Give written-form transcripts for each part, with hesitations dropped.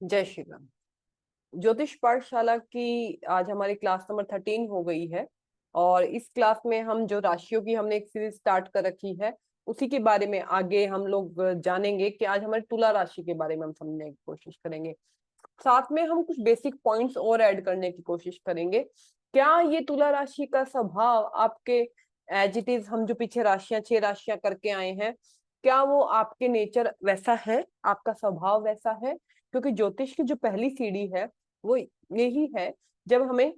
जय श्री राम। ज्योतिष पाठशाला की आज हमारी क्लास नंबर 13 हो गई है। और इस क्लास में हम जो राशियों की हमने एक सीरीज स्टार्ट कर रखी है, उसी के बारे में आगे हम लोग जानेंगे कि आज हमारी तुला राशि के बारे में हम समझने की कोशिश करेंगे। साथ में हम कुछ बेसिक पॉइंट्स और ऐड करने की कोशिश करेंगे। क्या ये तुला राशि का स्वभाव आपके एज इट इज, हम जो पीछे राशियां 6 राशियां करके आए हैं, क्या वो आपके नेचर वैसा है, आपका स्वभाव वैसा है? क्योंकि ज्योतिष की जो पहली सीढ़ी है वो यही है। जब हमें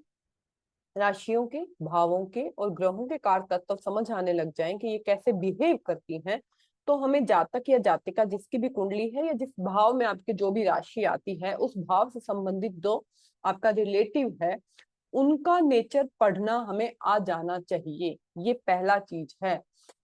राशियों के, भावों के और ग्रहों के कारक तत्व समझ आने लग जाएं कि ये कैसे बिहेव करती हैं, तो हमें जातक या जातिका जिसकी भी कुंडली है या जिस भाव में आपकी जो भी राशि आती है, उस भाव से संबंधित जो आपका रिलेटिव है, उनका नेचर पढ़ना हमें आ जाना चाहिए। ये पहला चीज है।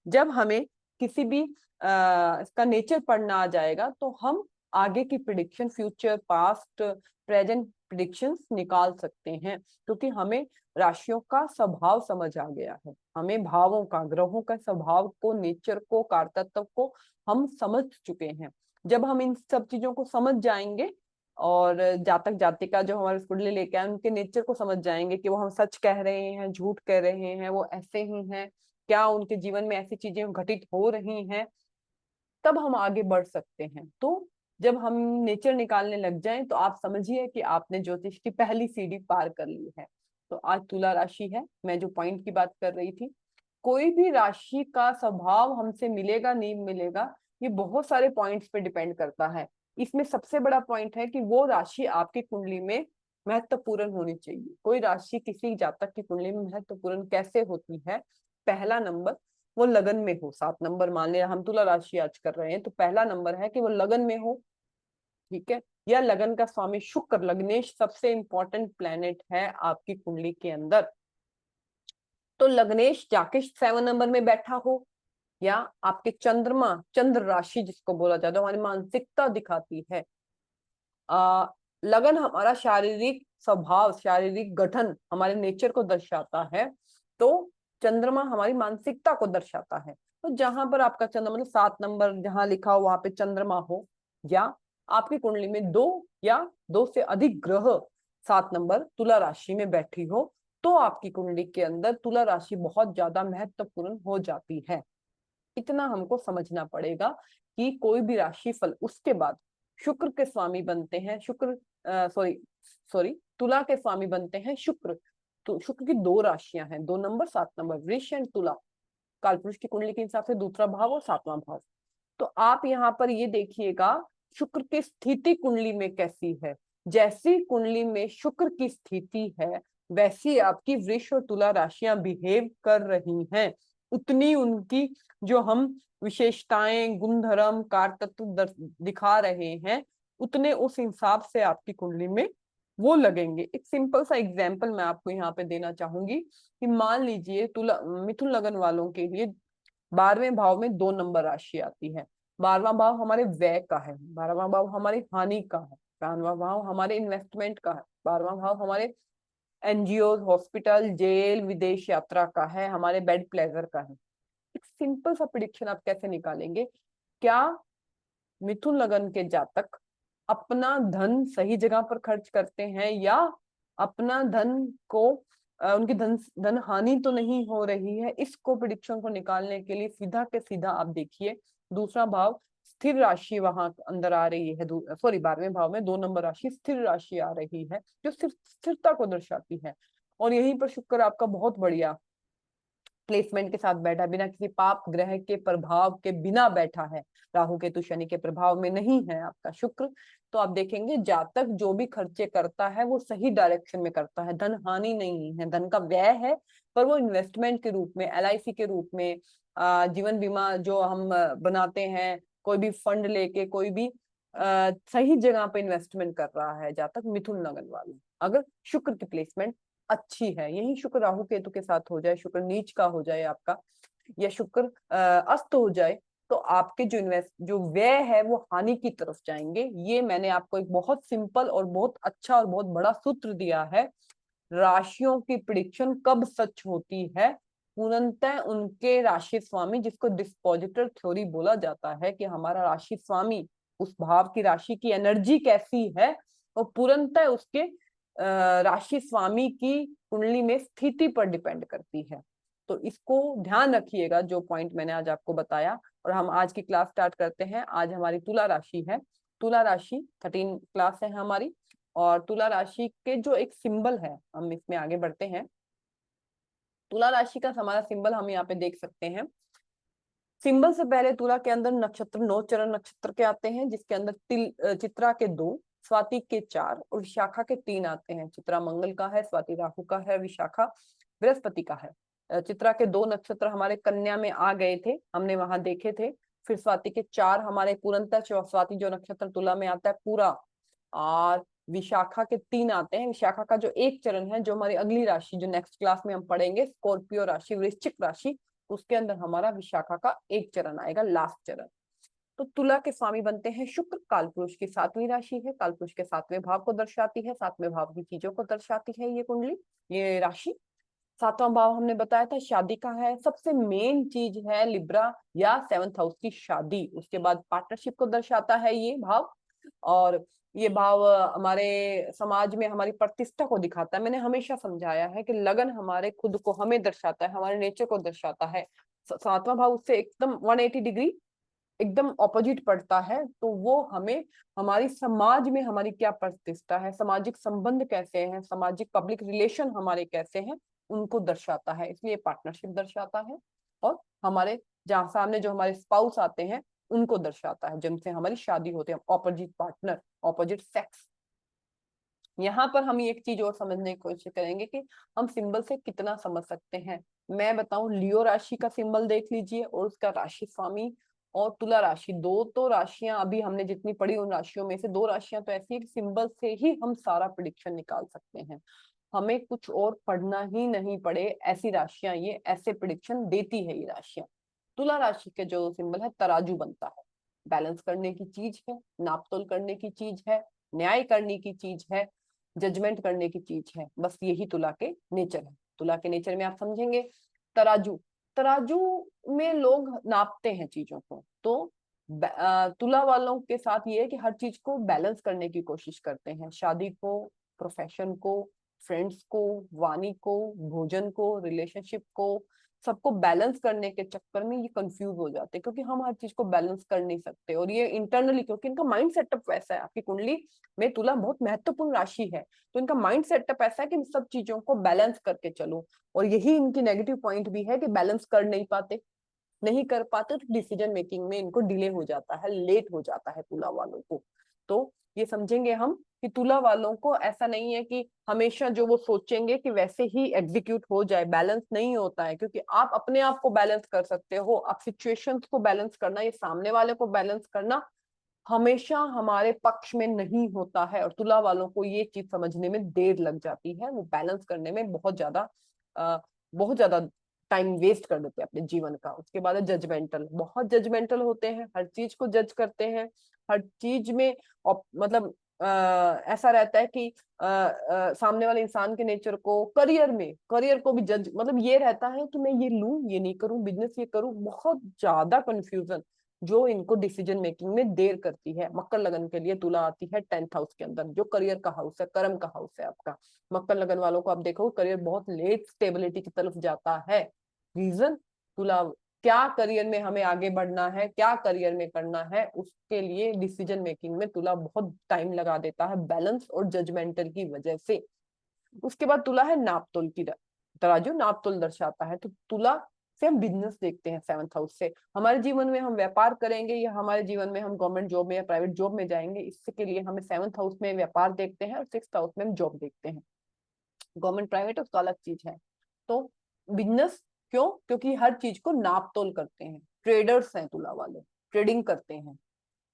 जब हमें किसी भी इसका नेचर पढ़ना आ जाएगा तो हम आगे की prediction, future, past, present predictions निकाल सकते हैं। क्योंकि हमें राशियों का स्वभाव समझ आ गया है, हमें भावों का, ग्रहों का स्वभाव को, नेचर को, कारतत्व को हम समझ चुके हैं। जब हम इन सब चीजों को समझ जाएंगे और जातक जातिका जो हमारे कुंडली लेके आए उनके नेचर को समझ जाएंगे कि वो हम सच कह रहे हैं, झूठ कह रहे हैं, वो ऐसे ही हैं, क्या उनके जीवन में ऐसी चीजें घटित हो रही हैं, तब हम आगे बढ़ सकते हैं। तो जब हम नेचर निकालने लग जाएं तो आप समझिए कि आपने ज्योतिष की पहली सीढ़ी पार कर ली है। तो आज तुला राशि है, मैं जो पॉइंट की बात कर रही थी, कोई भी राशि का स्वभाव हमसे मिलेगा नहीं मिलेगा, ये बहुत सारे पॉइंट्स पे डिपेंड करता है। इसमें सबसे बड़ा पॉइंट है कि वो राशि आपकी कुंडली में महत्वपूर्ण होनी चाहिए। कोई राशि किसी जातक की कुंडली में महत्वपूर्ण कैसे होती है? पहला नंबर, वो लगन में हो। 7 नंबर मान लिया, हम तुला राशि आज कर रहे हैं, तो पहला नंबर है कि वो लगन में हो। ठीक है, या लगन का स्वामी शुक्र, लग्नेश सबसे इंपॉर्टेंट प्लेनेट है आपकी कुंडली के अंदर। तो लग्नेश जाके 7 नंबर में बैठा हो, या आपके चंद्रमा, चंद्र राशि जिसको बोला जाता है, हमारी मानसिकता दिखाती है। लगन हमारा शारीरिक स्वभाव, शारीरिक गठन, हमारे नेचर को दर्शाता है। तो चंद्रमा हमारी मानसिकता को दर्शाता है। तो जहां पर आपका चंद्रमा, मतलब 7 नंबर जहां लिखा हो वहां पे चंद्रमा हो, या आपकी कुंडली में दो या दो से अधिक ग्रह 7 नंबर तुला राशि में बैठी हो, तो आपकी कुंडली के अंदर तुला राशि बहुत ज्यादा महत्वपूर्ण हो जाती है। इतना हमको समझना पड़ेगा कि कोई भी राशि फल, उसके बाद शुक्र के स्वामी बनते हैं, शुक्र सॉरी सॉरी तुला के स्वामी बनते हैं शुक्र। तो शुक्र की 2 राशियां हैं, 2 नंबर, 7 नंबर, वृष एंड तुला। कालपुरुष की कुंडली के हिसाब से दूसरा भाव और 7वां भाव। तो आप यहाँ पर ये देखिएगा शुक्र की स्थिति कुंडली में कैसी है। जैसी कुंडली में शुक्र की स्थिति है, वैसी आपकी वृष और तुला राशियां बिहेव कर रही हैं। उतनी उनकी जो हम विशेषताएं, गुणधर्म, कार तत्व दिखा रहे हैं, उतने उस हिसाब से आपकी कुंडली में वो लगेंगे। एक सिंपल सा एग्जाम्पल मैं आपको यहाँ पे देना चाहूंगी कि मान लीजिए तुला, मिथुन लगन वालों के लिए 12वें भाव में 2 नंबर राशि आती है। 12वां भाव हमारे व्यय का है, 12वां भाव हमारी हानि का है, 12वां भाव हमारे इन्वेस्टमेंट का है, 12वां भाव हमारे एनजीओ, हॉस्पिटल, जेल, विदेश यात्रा का है, हमारे बेड प्लेजर का है। एक सिंपल सा प्रिडिक्शन आप कैसे निकालेंगे? क्या मिथुन लगन के जातक अपना धन सही जगह पर खर्च करते हैं, या अपना धन को उनकी धन धन हानि तो नहीं हो रही है? इसको, प्रिडिक्शन को निकालने के लिए सीधा के सीधा आप देखिए दूसरा भाव, स्थिर राशि वहां अंदर आ रही है। सॉरी, 12वें भाव में 2 नंबर राशि स्थिर राशि आ रही है, जो सिर्फ स्थिरता को दर्शाती है। और यहीं पर शुक्र आपका बहुत बढ़िया प्लेसमेंट के साथ बैठा, बिना किसी पाप ग्रह के प्रभाव के बिना बैठा है। राहु केतु शनि के प्रभाव में नहीं है आपका शुक्र। तो आप देखेंगे जातक जो भी खर्चे करता है वो सही डायरेक्शन में करता है, धन हानि नहीं है, धन का व्यय है, पर वो इन्वेस्टमेंट के रूप में, एलआईसी के रूप में, जीवन बीमा जो हम बनाते हैं, कोई भी फंड लेके, कोई भी सही जगह पे इन्वेस्टमेंट कर रहा है जातक मिथुन लगन वाले। अगर शुक्र की प्लेसमेंट अच्छी है, यही शुक्र राहु केतु के साथ हो जाए, शुक्र नीच का हो जाए आपका, या शुक्र अस्त हो जाए, तो आपके जो व्यय है वो हानि की तरफ जाएंगे। ये मैंने आपको एक बहुत सिंपल और बहुत अच्छा और बहुत बड़ा सूत्र दिया है। राशियों की प्रिडिक्शन कब सच होती है? पूर्णतः उनके राशि स्वामी, जिसको डिस्पोजिटर थ्योरी बोला जाता है, कि हमारा राशि स्वामी उस भाव की राशि की एनर्जी कैसी है और पूर्णतः उसके राशि स्वामी की कुंडली में स्थिति पर डिपेंड करती है। तो इसको ध्यान रखिएगा, जो पॉइंट मैंने आज आपको बताया। और हम आज की क्लास स्टार्ट करते हैं। आज हमारी तुला राशि है। तुला राशि 13 क्लास है हमारी। और तुला राशि के जो एक सिंबल है, हम इसमें आगे बढ़ते हैं। तुला राशि का हमारा सिंबल हम यहाँ पे देख सकते हैं। सिंबल से पहले तुला के अंदर नक्षत्र 9 चरण नक्षत्र के आते हैं, जिसके अंदर चित्रा के 2, स्वाति के 4 और विशाखा के 3 आते हैं। चित्रा मंगल का है, स्वाति राहु का है, विशाखा बृहस्पति का है। चित्रा के 2 नक्षत्र हमारे कन्या में आ गए थे, हमने वहां देखे थे। फिर स्वाति के 4 हमारे पूर्णतः, स्वाति जो नक्षत्र तुला में आता है पूरा, और विशाखा के 3 आते हैं। विशाखा का जो एक चरण है, जो हमारी अगली राशि, जो नेक्स्ट क्लास में हम पढ़ेंगे, स्कॉर्पियो राशि, वृश्चिक राशि, उसके अंदर हमारा विशाखा का एक चरण आएगा, लास्ट चरण। तो तुला के स्वामी बनते हैं शुक्र। कालपुरुष की 7वीं राशि है, कालपुरुष के 7वें भाव को दर्शाती है, 7वें भाव की चीजों को दर्शाती है ये कुंडली, ये राशि। 7वां भाव हमने बताया था शादी का है। सबसे मेन चीज है लिब्रा या 7th हाउस की शादी। उसके बाद पार्टनरशिप को दर्शाता है ये भाव। और ये भाव हमारे समाज में हमारी प्रतिष्ठा को दिखाता है। मैंने हमेशा समझाया है कि लगन हमारे खुद को, हमें दर्शाता है, हमारे नेचर को दर्शाता है। 7वां भाव उससे एकदम 180 डिग्री एकदम ऑपोजिट पड़ता है। तो वो हमें हमारी समाज में हमारी क्या प्रतिष्ठा है, सामाजिक संबंध कैसे हैं, सामाजिक पब्लिक रिलेशन हमारे कैसे हैं, उनको दर्शाता है। इसलिए पार्टनरशिप दर्शाता है। और हमारे जहाँ सामने जो हमारे स्पाउस आते हैं उनको दर्शाता है, जिनसे हमारी शादी होती है, ऑपोजिट पार्टनर, ऑपोजिट सेक्स। यहाँ पर हम एक चीज और समझने की कोशिश करेंगे कि हम सिंबल से कितना समझ सकते हैं। मैं बताऊं, लियो राशि का सिंबल देख लीजिए और उसका राशि स्वामी, और तुला राशि, 2 तो राशियां अभी हमने जितनी पढ़ी उन राशियों में से 2 राशियां तो ऐसी है कि सिंबल से ही हम सारा प्रिडिक्शन निकाल सकते हैं। हमें कुछ और पढ़ना ही नहीं पड़े, ऐसी राशियां ये ऐसे प्रिडिक्शन देती है ये राशियां। तुला राशि के जो सिंबल है, तराजू बनता है। बैलेंस करने की चीज है, नापतोल करने की चीज है, न्याय करने की चीज है, जजमेंट करने की चीज है। बस यही तुला के नेचर है। तुला के नेचर में आप समझेंगे तराजू, तराजू में लोग नापते हैं चीजों को। तो तुला वालों के साथ ये है कि हर चीज को बैलेंस करने की कोशिश करते हैं। शादी को, प्रोफेशन को, फ्रेंड्स को, वाणी को, भोजन को, रिलेशनशिप को, सबको बैलेंस करने के चक्कर में ये कंफ्यूज हो जाते हैं, क्योंकि हम हर चीज को बैलेंस कर नहीं सकते। और ये इंटरनली, क्योंकि इनका माइंड सेटअप वैसा है। आपकी कुंडली में तुला बहुत महत्वपूर्ण राशि है, तो इनका माइंड सेटअप ऐसा है कि सब चीजों को बैलेंस करके चलो। और यही इनकी नेगेटिव पॉइंट भी है कि बैलेंस कर नहीं पाते, नहीं कर पाते, तो डिसीजन मेकिंग में इनको डिले हो जाता है, लेट हो जाता है तुला वालों को। तो ये समझेंगे हम कि तुला वालों को ऐसा नहीं है कि हमेशा जो वो सोचेंगे कि वैसे ही एग्जीक्यूट हो जाए। बैलेंस नहीं होता है, क्योंकि आप अपने आप को बैलेंस कर सकते हो। आप सिचुएशंस को बैलेंस करना, ये सामने वाले को बैलेंस करना हमेशा हमारे पक्ष में नहीं होता है। और तुला वालों को ये चीज समझने में देर लग जाती है। वो बैलेंस करने में बहुत ज्यादा टाइम वेस्ट कर देते हैं अपने जीवन का। उसके बाद जजमेंटल, बहुत जजमेंटल होते हैं, हर चीज को जज करते हैं, हर चीज में मतलब ऐसा रहता है कि सामने वाले इंसान के नेचर को, करियर को भी जज, मतलब ये रहता है कि मैं ये लूं, ये नहीं करूं, बिजनेस ये करूं। बहुत ज्यादा कंफ्यूजन जो इनको डिसीजन मेकिंग में देर करती है। मकर लगन के लिए तुला आती है 10th हाउस के अंदर, जो करियर का हाउस है, कर्म का हाउस है आपका। मकर लगन वालों को आप देखो, करियर बहुत लेट स्टेबिलिटी की तरफ जाता है। रीजन, तुला क्या करियर में हमें आगे बढ़ना है, क्या करियर में करना है, उसके लिए डिसीजन मेकिंग में तुला बहुत टाइम लगा देता है, बैलेंस और जजमेंटल की वजह से। उसके बाद तुला है नापतोल की तराजू, नापतोल दर्शाता है। तो तुला से हम बिजनेस देखते हैं 7th हाउस से। हमारे जीवन में हम व्यापार करेंगे या हमारे जीवन में हम गवर्नमेंट जॉब में या प्राइवेट जॉब में जाएंगे, इसके लिए हमें 7th हाउस में व्यापार देखते हैं और 6th हाउस में हम जॉब देखते हैं। गवर्नमेंट प्राइवेट उसका अलग चीज है। तो बिजनेस क्यों? क्योंकि हर चीज को नाप तोल करते हैं। ट्रेडर्स हैं तुला वाले, ट्रेडिंग करते हैं।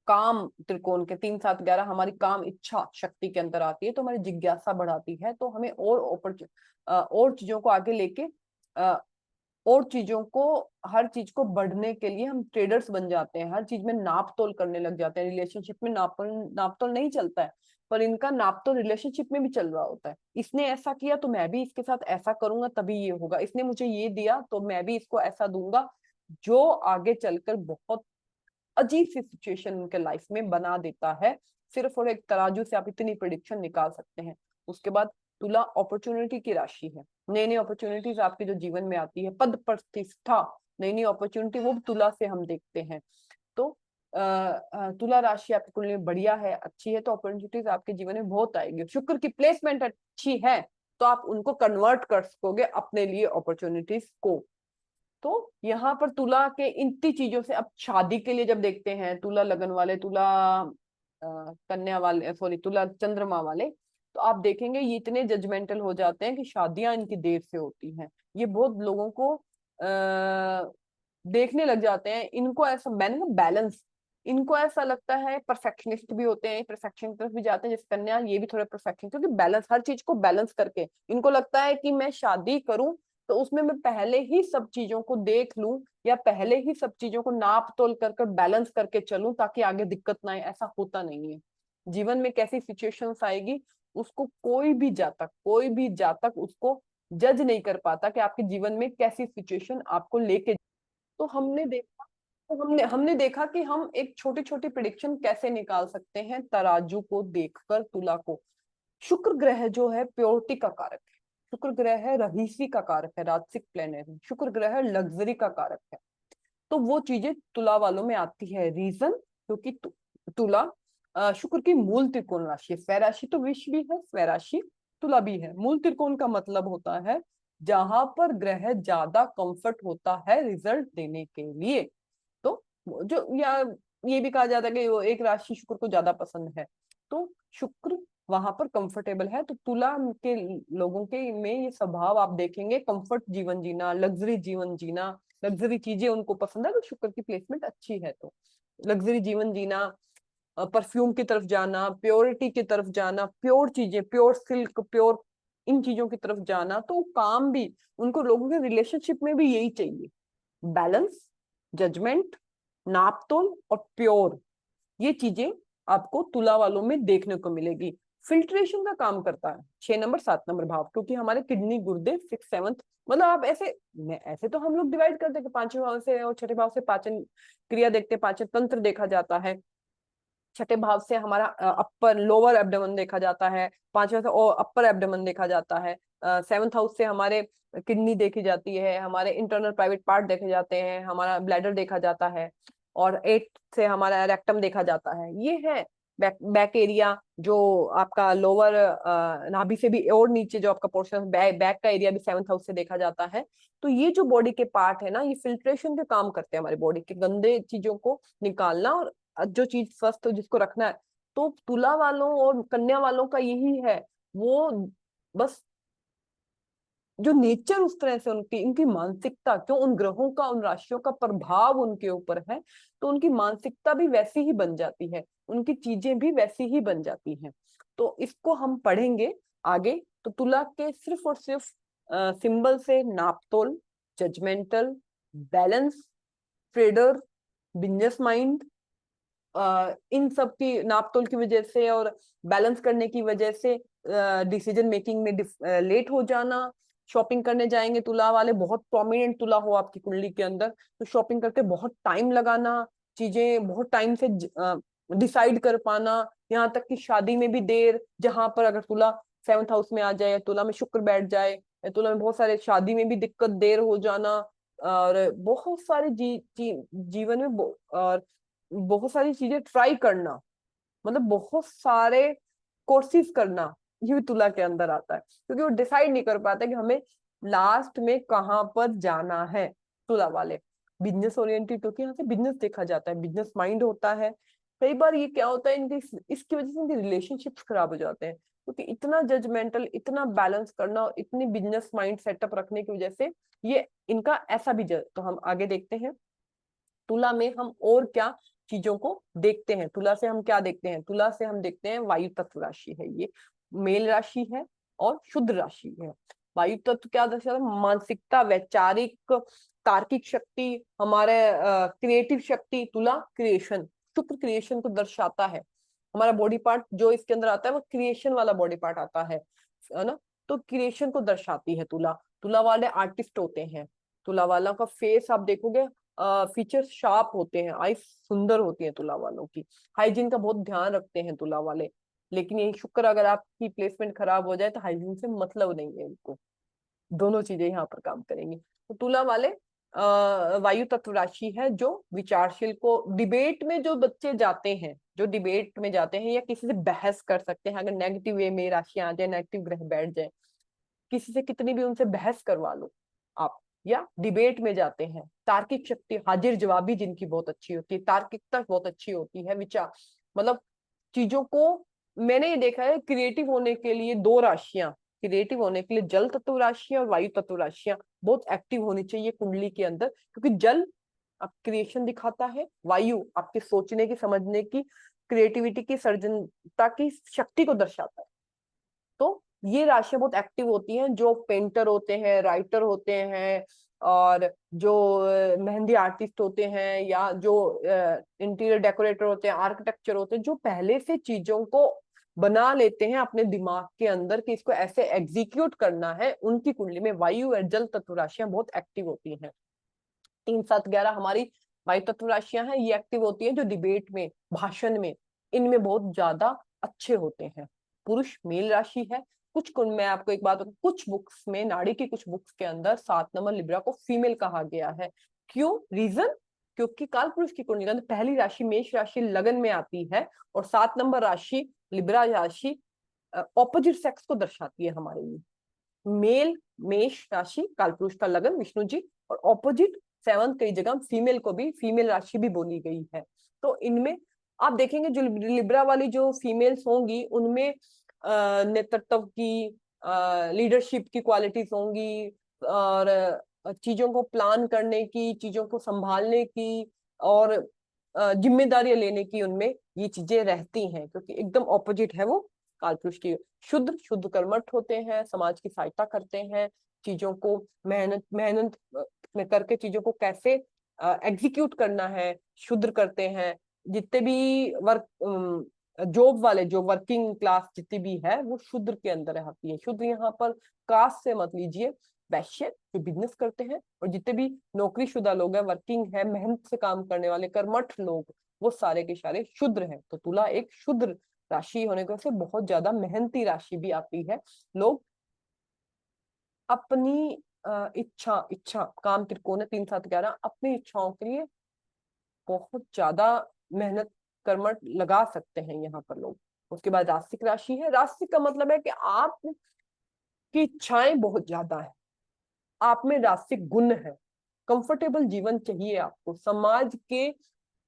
काम त्रिकोण के 3 7 11 हमारी काम इच्छा शक्ति के अंदर आती है, तो हमारी जिज्ञासा बढ़ाती है। तो हमें और चीजों को आगे लेके और चीजों को, हर चीज को बढ़ने के लिए हम ट्रेडर्स बन जाते हैं। हर चीज में नाप तोल करने लग जाते हैं। रिलेशनशिप में नाप तोल नहीं चलता है, पर इनका नाप तो रिलेशनशिप में भी चल रहा होता है। इसने ऐसा किया तो मैं भी इसके साथ ऐसा करूंगा तभी ये होगा, इसने मुझे ये दिया तो मैं भी इसको ऐसा दूंगा, जो आगे चलकर बहुत अजीब सी सिचुएशन उनके लाइफ में बना देता है। सिर्फ और एक तराजू से आप इतनी प्रिडिक्शन निकाल सकते हैं। उसके बाद तुला अपॉर्चुनिटी की राशि है। नई नई अपॉर्चुनिटीज आपके जो जीवन में आती है, पद प्रतिष्ठा, नई नई अपॉर्चुनिटी, वो तुला से हम देखते हैं। तो तुला राशि आपकी कुंडली में बढ़िया है, अच्छी है, तो अपॉर्चुनिटीज आपके जीवन में बहुत आएगी। शुक्र की प्लेसमेंट अच्छी है तो आप उनको कन्वर्ट कर सकोगे अपने लिए अपॉर्चुनिटीज को। तो यहाँ पर तुला के इन तीन चीजों से, अब शादी के लिए जब देखते हैं, तुला लगन वाले, तुला कन्या वाले, सॉरी तुला चंद्रमा वाले, तो आप देखेंगे ये इतने जजमेंटल हो जाते हैं कि शादियां इनकी देर से होती हैं। ये बहुत लोगों को देखने लग जाते हैं। इनको ऐसा, मैंने ना बैलेंस, इनको ऐसा लगता है, परफेक्शनिस्ट भी होते हैं, परफेक्शन की तरफ भी जाते हैं जैसे कन्या, ये भी थोड़े परफेक्शन, क्योंकि बैलेंस, हर चीज को बैलेंस करके इनको लगता है कि मैं शादी करूं तो उसमें मैं पहले ही सब चीजों को देख लूं, या पहले ही सब चीजों को नाप तोल कर बैलेंस करके चलूं ताकि आगे दिक्कत ना आए। ऐसा होता नहीं है। जीवन में कैसी सिचुएशंस आएगी उसको कोई भी जातक उसको जज नहीं कर पाता कि आपके जीवन में कैसी सिचुएशन आपको लेके। तो हमने देखा कि हम एक छोटी छोटी प्रिडिक्शन कैसे निकाल सकते हैं तराजू को देखकर, तुला को। शुक्र ग्रह जो है प्योरिटी का कारक है, शुक्र ग्रह है रहीसी का कारक है, राजसिक प्लेनेट है, शुक्र ग्रह लग्जरी का कारक है। तो वो चीजें तुला वालों में आती है। रीजन, क्योंकि तुला शुक्र की मूल त्रिकोण राशि है। स्वराशि तो विष भी है, स्वराशि तुला भी है। मूल त्रिकोण का मतलब होता है जहां पर ग्रह ज्यादा कंफर्ट होता है रिजल्ट देने के लिए। तो जो, या ये भी कहा जाता है कि वो एक राशि शुक्र को ज्यादा पसंद है, तो शुक्र वहां पर कंफर्टेबल है। तो तुला के लोगों के में ये स्वभाव आप देखेंगे, कंफर्ट जीवन जीना, लग्जरी जीवन जीना, लग्जरी चीजें उनको पसंद है। तो शुक्र की प्लेसमेंट अच्छी है तो लग्जरी जीवन जीना, परफ्यूम की तरफ जाना, प्योरिटी की तरफ जाना, प्योर चीजें, प्योर सिल्क, प्योर इन चीजों की तरफ जाना। तो काम भी उनको, लोगों के रिलेशनशिप में भी यही चाहिए, बैलेंस, जजमेंट, नापतोल और प्योर। ये चीजें आपको तुला वालों में देखने को मिलेगी। फिल्ट्रेशन का काम करता है 6 नंबर 7 नंबर भाव, क्योंकि हमारे किडनी, गुर्दे, 6th 7th, मतलब आप ऐसे, ऐसे तो हम लोग डिवाइड करते हैं कि 5वें भाव से और 6ठे भाव से पाचन क्रिया देखते हैं, पाचन तंत्र देखा जाता है। 6ठे भाव से हमारा अपर लोअर एब्डोमेन देखा जाता है, 5वें से अपर एब्डोमेन देखा जाता है। 7th हाउस से हमारे किडनी देखी जाती है, हमारे इंटरनल प्राइवेट पार्ट देखे जाते हैं, हमारा ब्लैडर देखा जाता है, और 8 से हमारा रेक्टम देखा जाता है। ये है बैक एरिया, जो आपका लोअर नाभि से भी और नीचे जो आपका पोर्शन, बैक का एरिया भी 7th हाउस से देखा जाता है। तो ये जो बॉडी के पार्ट है ना, ये फिल्ट्रेशन के काम करते हैं, हमारी बॉडी के गंदे चीजों को निकालना और जो चीज स्वस्थ हो जिसको रखना है। तो तुला वालों और कन्या वालों का यही है, वो बस जो नेचर उस तरह से, उनकी उनकी मानसिकता, क्यों उन ग्रहों का, उन राशियों का प्रभाव उनके ऊपर है, तो उनकी मानसिकता भी वैसी ही बन जाती है, उनकी चीजें भी वैसी ही बन जाती हैं। तो इसको हम पढ़ेंगे आगे। तो तुला के सिर्फ और सिर्फ सिंबल से नापतोल, judgemental, balance, trader, business mind, इन सब की नापतोल की वजह से और बैलेंस करने की वजह से डिसीजन मेकिंग में लेट हो जाना। शॉपिंग करने जाएंगे, तुला वाले बहुत प्रोमिनेंट तुला हो आपकी कुंडली के अंदर, तो शॉपिंग करके बहुत टाइम लगाना, चीजें बहुत टाइम से डिसाइड कर पाना, यहाँ तक कि शादी में भी देर, जहां पर अगर तुला 7th हाउस में आ जाए, तुला में शुक्र बैठ जाए, तुला में बहुत सारे शादी में भी दिक्कत, देर हो जाना, और बहुत सारे जीवन में और बहुत सारी चीजें ट्राई करना, मतलब बहुत सारे कोर्सेज करना, ये भी तुला के अंदर आता है, क्योंकि वो डिसाइड नहीं कर पाते कि हमें लास्ट में कहाँ पर जाना है। तुला वाले बिजनेस ओरिएंटेड, क्योंकि यहाँ से बिजनेस देखा जाता है, बिजनेस माइंड होता है। कई बार ये क्या होता है, इनकी इसकी वजह से इनके रिलेशनशिप्स खराब हो जाते हैं, क्योंकि इतना जजमेंटल, इतना बैलेंस करना और इतनी बिजनेस माइंड सेटअप रखने की वजह से ये इनका ऐसा भी तो हम आगे देखते हैं तुला में हम और क्या चीजों को देखते हैं। तुला से हम क्या देखते हैं, तुला से हम देखते हैं वायु तत्व राशि है, ये मेल राशि है और शुद्ध राशि है। वायु तत्व क्या दर्शाता है, मानसिकता, वैचारिक, तार्किक शक्ति, हमारे क्रिएटिव शक्ति। तुला क्रिएशन, शुक्र क्रिएशन को दर्शाता है। हमारा बॉडी पार्ट जो इसके अंदर आता है वो क्रिएशन वाला बॉडी पार्ट आता है ना, तो क्रिएशन को दर्शाती है तुला। तुला वाले आर्टिस्ट होते हैं, तुला वाला का फेस आप देखोगे फीचर्स शार्प होते हैं, आईज सुंदर होती हैं तुला वालों की, हाइजीन का बहुत ध्यान रखते हैं तुला वाले। लेकिन यही शुक्र, अगर आपकी प्लेसमेंट खराब हो जाए तो हाइजीन से मतलब नहीं है इनको, दोनों चीजें यहाँ पर काम करेंगी। तो तुला वाले वायु तत्व राशि है जो विचारशील को, डिबेट में जो बच्चे जाते हैं, जो डिबेट में जाते हैं या किसी से बहस कर सकते हैं, अगर नेगेटिव वे में राशियां आ जाए, नेगेटिव ग्रह बैठ जाए, किसी से कितनी भी उनसे बहस करवा लो आप, या डिबेट में जाते हैं, तार्किक शक्ति, हाजिर जवाबी जिनकी बहुत अच्छी होती है, तार्किकता बहुत अच्छी होती है, विचार मतलब चीजों को, मैंने ये देखा है क्रिएटिव होने के लिए दो राशियां, क्रिएटिव होने के लिए जल तत्व राशियां और वायु तत्व राशियां बहुत एक्टिव होनी चाहिए कुंडली के अंदर, क्योंकि जल आप क्रिएशन दिखाता है, वायु आपके सोचने की, समझने की, क्रिएटिविटी की, सर्जनता की शक्ति को दर्शाता है। तो ये राशियां बहुत एक्टिव होती हैं, जो पेंटर होते हैं, राइटर होते हैं, और जो मेहंदी आर्टिस्ट होते हैं, या जो इंटीरियर डेकोरेटर होते हैं, आर्किटेक्चर होते हैं, जो पहले से चीजों को बना लेते हैं अपने दिमाग के अंदर कि इसको ऐसे एग्जीक्यूट करना है, उनकी कुंडली में वायु और जल तत्व राशियां बहुत एक्टिव होती हैं। 3 7 11 हमारी वायु तत्व राशियां हैं, ये एक्टिव होती हैं जो डिबेट में, भाषण में, इनमें बहुत ज्यादा अच्छे होते हैं। पुरुष मेल राशि है। कुछ कुंड में आपको एक बात बताऊं, कुछ बुक्स में, नाड़ी की कुछ बुक्स के अंदर 7 नंबर लिब्रा को फीमेल कहा गया है। क्यों? रीजन, क्योंकि काल पुरुष की कुंडली के अंदर पहली राशि मेष राशि लगन में आती है, और 7 नंबर राशि लिब्रा राशि ऑपोजिट सेक्स को दर्शाती है हमारे लिए। मेल मेष राशि कालपुरुष का लगन विष्णु जी, और ऑपोजिट 7 कई जगह फीमेल को भी फीमेल राशि भी बोली गई है। तो इनमें आप देखेंगे जो लिब्रा वाली जो फीमेल्स होंगी उनमें नेतृत्व की, लीडरशिप की क्वालिटीज होंगी, और चीजों को प्लान करने की, चीजों को संभालने की, और जिम्मेदारियां लेने की, उनमें ये चीजें रहती हैं, क्योंकि एकदम ऑपोजिट है वो कालपुरुष की। शुद्ध शुद्ध कर्मठ होते हैं, समाज की सहायता करते हैं, चीजों को मेहनत मेहनत में करके चीजों को कैसे एग्जीक्यूट करना है, शुद्ध करते हैं। जितने भी वर्क जॉब वाले, जो वर्किंग क्लास जितनी भी है, वो शुद्र के अंदर आती है। शुद्र यहाँ पर कास्ट से मत लीजिए, वैश्य जो बिजनेस करते हैं, और जितने भी नौकरीशुदा लोग हैं, वर्किंग है, मेहनत से काम करने वाले कर्मठ लोग, वो सारे के सारे शुद्र हैं। तो तुला एक शुद्र राशि होने की वजह से बहुत ज्यादा मेहनती राशि भी आती है। लोग अपनी इच्छा इच्छा काम त्रिकोण है 3 7 11, अपनी इच्छाओं के लिए बहुत ज्यादा मेहनत कर्मठ लगा सकते हैं यहाँ पर लोग। उसके बाद राशिक राशि है। राशिक का मतलब है कि आपकी इच्छाएं बहुत ज्यादा है, आप में राशिक गुण है, कंफर्टेबल जीवन चाहिए आपको, समाज के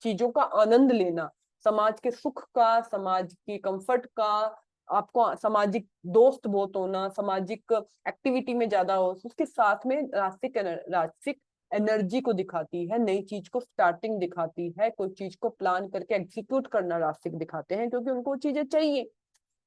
चीजों का आनंद लेना, समाज के सुख का, समाज की कंफर्ट का, आपको सामाजिक दोस्त बहुत होना, सामाजिक एक्टिविटी में ज्यादा हो, उसके साथ में राशिक एनर्जी को दिखाती है, नई चीज को स्टार्टिंग दिखाती है, कोई चीज को प्लान करके एग्जीक्यूट करना राशिक दिखाते हैं, क्योंकि उनको चीजें चाहिए।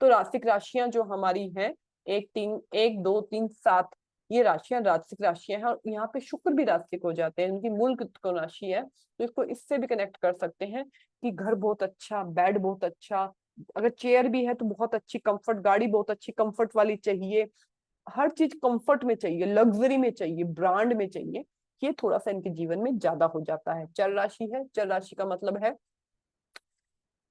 तो राशिक राशियां जो हमारी हैं, 1 2 3 7, ये राशियां राशिक राशियां हैं, और यहाँ पे शुक्र भी राशिक हो जाते हैं, इनकी मूल को राशि है, तो इसको इससे भी कनेक्ट कर सकते हैं कि घर बहुत अच्छा, बेड बहुत अच्छा, अगर चेयर भी है तो बहुत अच्छी कंफर्ट, गाड़ी बहुत अच्छी कंफर्ट वाली चाहिए, हर चीज कंफर्ट में चाहिए, लग्जरी में चाहिए, ब्रांड में चाहिए, ये थोड़ा सा इनके जीवन में ज्यादा हो जाता है। चर राशि है। चर राशि का मतलब है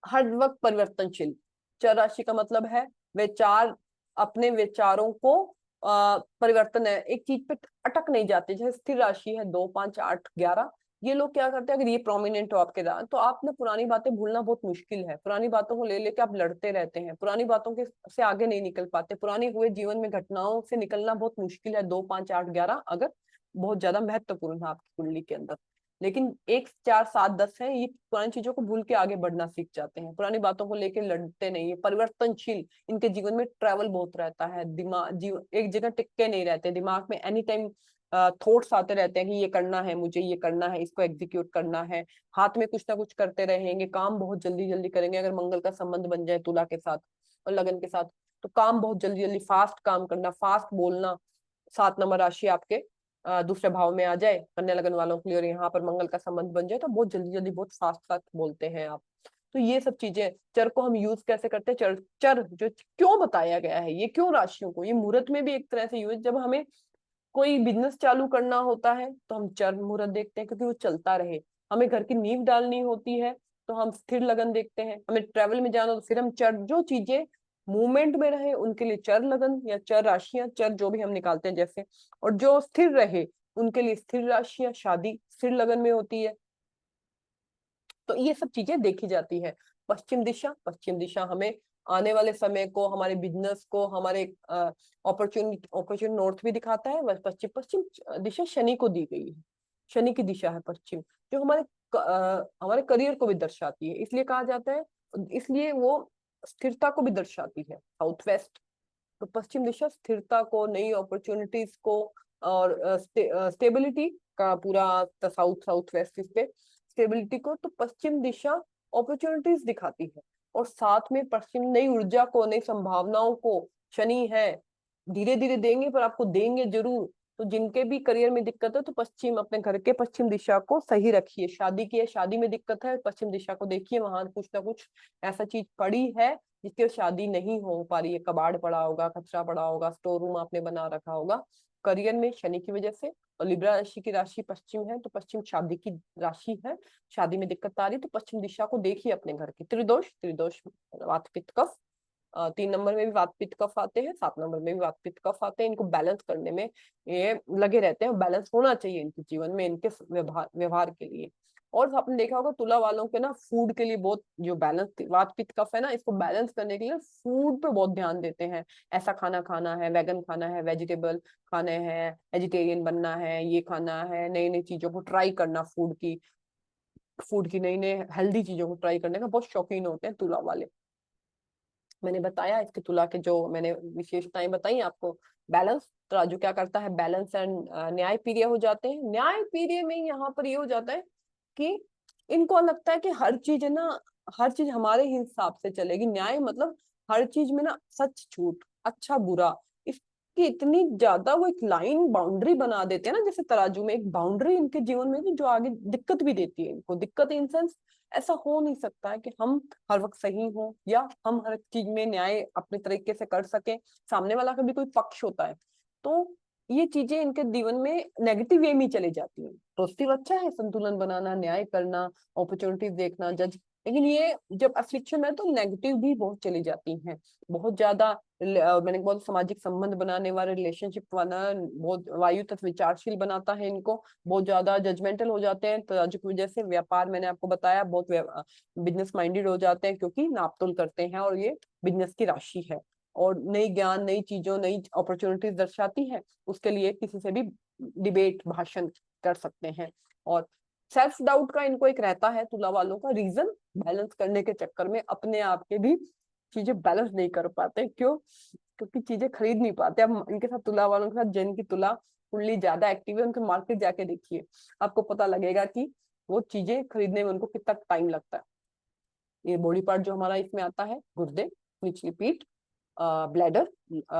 हर वक्त परिवर्तनशील। चर राशि का मतलब है विचार, अपने विचारों को परिवर्तन है, एक चीज पे अटक नहीं जाते। जैसे स्थिर राशि है 2 5 8 11, ये लोग क्या करते हैं, अगर ये प्रोमिनेंट हो आपके दांत, तो आप ना पुरानी बातें भूलना बहुत मुश्किल है, पुरानी बातों को ले लेके आप लड़ते रहते हैं, पुरानी बातों के से आगे नहीं निकल पाते, पुरानी हुए जीवन में घटनाओं से निकलना बहुत मुश्किल है। 2 5 8 11 अगर बहुत ज्यादा महत्वपूर्ण है आपकी कुंडली के अंदर। लेकिन 1 4 7 10 है, ये पुरानी चीजों को भूल के आगे बढ़ना सीख जाते हैं, पुरानी बातों को लेके लड़ते नहीं है, परिवर्तनशील, इनके जीवन में ट्रैवल बहुत रहता है, दिमाग एक जगह टिक के नहीं रहते, दिमाग में एनी टाइम थॉट्स आते रहते हैं कि ये करना है, मुझे ये करना है, इसको एग्जीक्यूट करना है, हाथ में कुछ ना कुछ करते रहेंगे, काम बहुत जल्दी जल्दी करेंगे। अगर मंगल का संबंध बन जाए तुला के साथ और लगन के साथ, तो काम बहुत जल्दी जल्दी, फास्ट काम करना, फास्ट बोलना। 7 नंबर राशि आपके दूसरे भाव में आ जाए कन्या लगन वालों के लिए, और यहाँ पर मंगल का संबंध बन जाए, तो बहुत जल्दी जल्दी, बहुत फास्ट फास्ट बोलते हैं आप। तो ये सब चीजें, चर को हम यूज कैसे करते हैं, चर चर जो क्यों बताया गया है, ये क्यों राशियों को, ये मुहूर्त में भी एक तरह से यूज, जब हमें कोई बिजनेस चालू करना होता है तो हम चर मुहूर्त देखते हैं, क्योंकि वो चलता रहे। हमें घर की नींव डालनी होती है तो हम स्थिर लगन देखते हैं। हमें ट्रेवल में जाना तो फिर हम चर, जो चीजें मूवमेंट में रहे उनके लिए चर लगन या चर राशियां, चर जो भी हम निकालते हैं जैसे, और जो स्थिर रहे उनके लिए स्थिर राशियां, शादी स्थिर लगन में होती है। तो ये सब चीजें देखी जाती है। पश्चिम दिशा, पश्चिम दिशा हमें आने वाले समय को, हमारे बिजनेस को, हमारे अपॉर्चुनिटी नॉर्थ भी दिखाता है। पश्चिम, पश्चिम दिशा शनि को दी गई है, शनि की दिशा है पश्चिम, जो हमारे करियर को भी दर्शाती है, इसलिए कहा जाता है, इसलिए वो स्थिरता को भी दर्शाती है, साउथ वेस्ट। तो पश्चिम दिशा स्थिरता को, नई अपॉर्चुनिटीज को, और स्टेबिलिटी का पूरा साउथ, साउथ वेस्ट इस पे स्टेबिलिटी को, तो पश्चिम दिशा अपॉर्चुनिटीज दिखाती है। और साथ में पश्चिम नई ऊर्जा को, नई संभावनाओं को, शनि है धीरे धीरे देंगे पर आपको देंगे जरूर। तो जिनके भी करियर में दिक्कत है तो पश्चिम, अपने घर के पश्चिम दिशा को सही रखिए। शादी की है, शादी में दिक्कत है, पश्चिम दिशा को देखिए, वहां कुछ ना कुछ ऐसा चीज पड़ी है जिसकी शादी नहीं हो पा रही है, कबाड़ पड़ा होगा, कचरा पड़ा होगा, स्टोर रूम आपने बना रखा होगा करियर में शनि की वजह से। और लिब्रा राशि की राशि पश्चिम है, तो पश्चिम शादी की राशि है, शादी में दिक्कत आ रही तो पश्चिम दिशा को देखिए अपने घर की। त्रिदोष, त्रिदोष वात पित्त कफ, 3 नंबर में भी वात पित्त कफ आते हैं, 7 नंबर में भी वात पित्त कफ आते हैं। इनको बैलेंस करने में ये लगे रहते हैं, बैलेंस होना चाहिए इनके जीवन में, इनके व्यवहार के लिए। और आपने देखा होगा तुला वालों के ना फूड के लिए बहुत, जो बैलेंस वात पित्त कफ है ना, इसको बैलेंस करने के लिए फूड पे बहुत ध्यान देते हैं। ऐसा खाना खाना है, वेगन खाना है, वेजिटेबल खाने हैं, वेजिटेरियन बनना है, ये खाना है, नई नई चीजों को ट्राई करना, फूड की नई नई हेल्दी चीजों को ट्राई करने का बहुत शौकीन होते हैं तुला वाले। मैंने बताया इसके तुला के जो मैंने विशेषताएं बताई आपको। बैलेंस, तराजू क्या करता है, बैलेंस एंड न्याय प्रिय हो जाते हैं। न्याय प्रिय में यहाँ पर ये हो जाता है कि इनको लगता है कि हर चीज है ना, हर चीज हमारे ही हिसाब से चलेगी। न्याय मतलब हर चीज में ना सच झूठ, अच्छा बुरा, इसकी इतनी ज्यादा वो एक लाइन बाउंड्री बना देते हैं ना, जैसे तराजू में एक बाउंड्री इनके जीवन में जो आगे दिक्कत भी देती है इनको। दिक्कत इन सेंस, ऐसा हो नहीं सकता है कि हम हर वक्त सही हो या हम हर चीज में न्याय अपने तरीके से कर सके, सामने वाला का भी कोई पक्ष होता है। तो ये चीजें इनके जीवन में नेगेटिव वे में चली जाती हैं। पॉजिटिव अच्छा है, संतुलन बनाना, न्याय करना, अपॉर्चुनिटीज देखना, जज, लेकिन ये जब अफिक्शन है तो नेगेटिव भी बहुत चली जाती हैं, बहुत ज्यादा। मैंने बहुत सामाजिक संबंध बनाने वाले, रिलेशनशिप वाला, बहुत वायु तत्व विचारशील बनाता है इनको, बहुत ज्यादा जजमेंटल हो जाते हैं तो की वजह से। व्यापार मैंने आपको बताया, बहुत बिजनेस माइंडेड हो जाते हैं क्योंकि नापतोल करते हैं, और ये बिजनेस की राशि है। और नई ज्ञान, नई चीजों, नई अपॉर्चुनिटीज दर्शाती है, उसके लिए किसी से भी डिबेट, भाषण कर सकते हैं। और सेल्फ डाउट का इनको एक रहता है तुला वालों का, रीजन बैलेंस करने के चक्कर में अपने आप के भी चीजें बैलेंस नहीं कर पाते। क्यों? क्योंकि चीजें खरीद नहीं पाते। अब इनके साथ तुला वालों के साथ जिनकी तुला कुंडली ज्यादा एक्टिव है, उनके मार्केट जाके देखिए, आपको पता लगेगा कि वो चीजें खरीदने में उनको कितना टाइम लगता है। ये बॉडी पार्ट जो हमारा इसमें आता है, गुर्दे, निचली पीठ, ब्लैडर,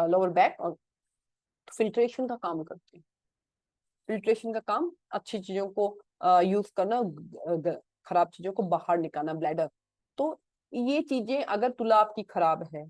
लोअर बैक, और फिल्ट्रेशन का काम करते हैं। फिल्ट्रेशन का काम, अच्छी चीजों को यूज करना, खराब चीजों को बाहर निकालना, ब्लैडर। तो ये चीजें अगर तुला आपकी खराब है,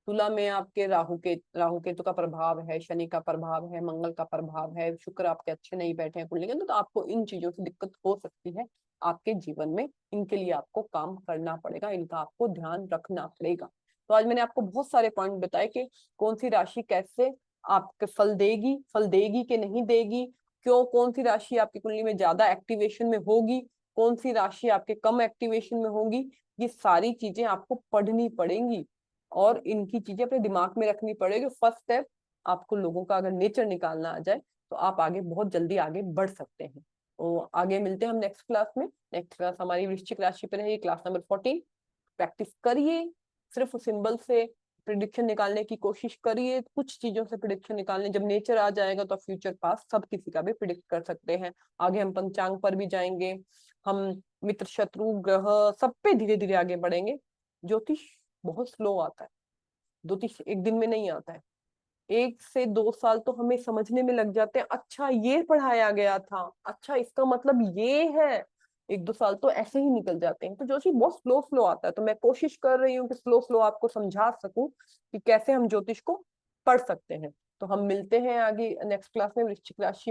तुला में आपके राहु केतु का प्रभाव है, शनि का प्रभाव है, मंगल का प्रभाव है, शुक्र आपके अच्छे नहीं बैठे हैं कुंडली के अंदर, तो आपको इन चीजों से दिक्कत हो सकती है आपके जीवन में। इनके लिए आपको काम करना पड़ेगा, इनका आपको ध्यान रखना पड़ेगा। तो आज मैंने आपको बहुत सारे पॉइंट बताए कि कौन सी राशि कैसे आपके फल देगी कि नहीं देगी, क्यों, कौन सी राशि आपकी कुंडली में ज्यादा एक्टिवेशन में होगी, कौन सी राशि आपके कम एक्टिवेशन में होगी। ये सारी चीजें आपको पढ़नी पड़ेंगी और इनकी चीजें अपने दिमाग में रखनी पड़ेगी। फर्स्ट स्टेप, आपको लोगों का अगर नेचर निकालना आ जाए तो आप आगे, बहुत जल्दी आगे बढ़ सकते हैं। तो आगे मिलते हैं हम नेक्स्ट क्लास में। नेक्स्ट क्लास हमारी वृश्चिक राशि पर है, क्लास नंबर 14। प्रैक्टिस करिए, सिर्फ सिंबल से प्रिडिक्शन निकालने की कोशिश करिए, कुछ चीजों से प्रिडिक्शन निकालने। जब नेचर आ जाएगा तो फ्यूचर पास्ट सब किसी का भी प्रिडिक्ट कर सकते हैं। आगे हम पंचांग पर भी जाएंगे, हम मित्र शत्रु ग्रह सब पे धीरे धीरे आगे बढ़ेंगे। ज्योतिष बहुत स्लो आता है, ज्योतिष एक दिन में नहीं आता है, 1 से 2 साल तो हमें समझने में लग जाते हैं। अच्छा ये पढ़ाया गया था, अच्छा इसका मतलब ये है, 1-2 साल तो ऐसे ही निकल जाते हैं। तो ज्योतिष बहुत स्लो स्लो आता है, तो मैं कोशिश कर रही हूँ कि स्लो स्लो आपको समझा सकूं कि कैसे हम ज्योतिष को पढ़ सकते हैं। तो हम मिलते हैं आगे नेक्स्ट क्लास में वृश्चिक राशि